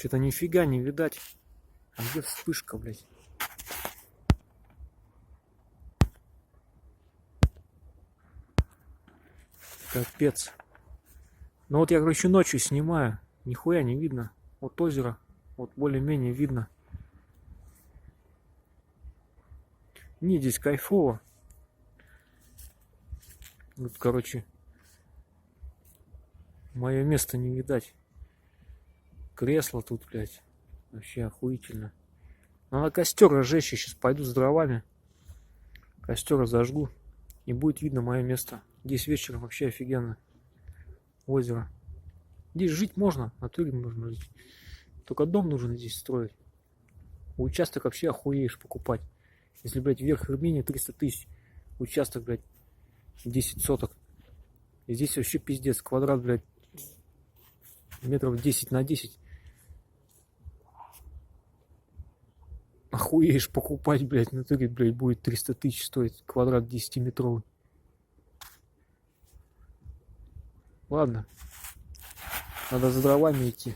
Что-то нифига не видать. А где вспышка, блядь? Капец. Ну вот я, короче, ночью снимаю. Нихуя не видно. Вот озеро. Вот более-менее видно. Не, здесь кайфово. Вот, короче, мое место не видать. Кресло тут, блядь. Вообще охуительно. Надо костер разжечь. Я сейчас пойду с дровами. Костер зажгу. И будет видно мое место. Здесь вечером вообще офигенно. Озеро. Здесь жить можно. На натуре можно жить. Только дом нужно здесь строить. Участок вообще охуеешь покупать. Если, блядь, вверх Ирмине 300 тысяч. Участок, блядь, 10 соток. И здесь вообще пиздец. Квадрат, блядь, метров 10 на 10. Охуеешь покупать, блядь, на натуре, блядь, будет 300 тысяч стоить. Квадрат 10-метровый. Ладно. Надо за дровами идти.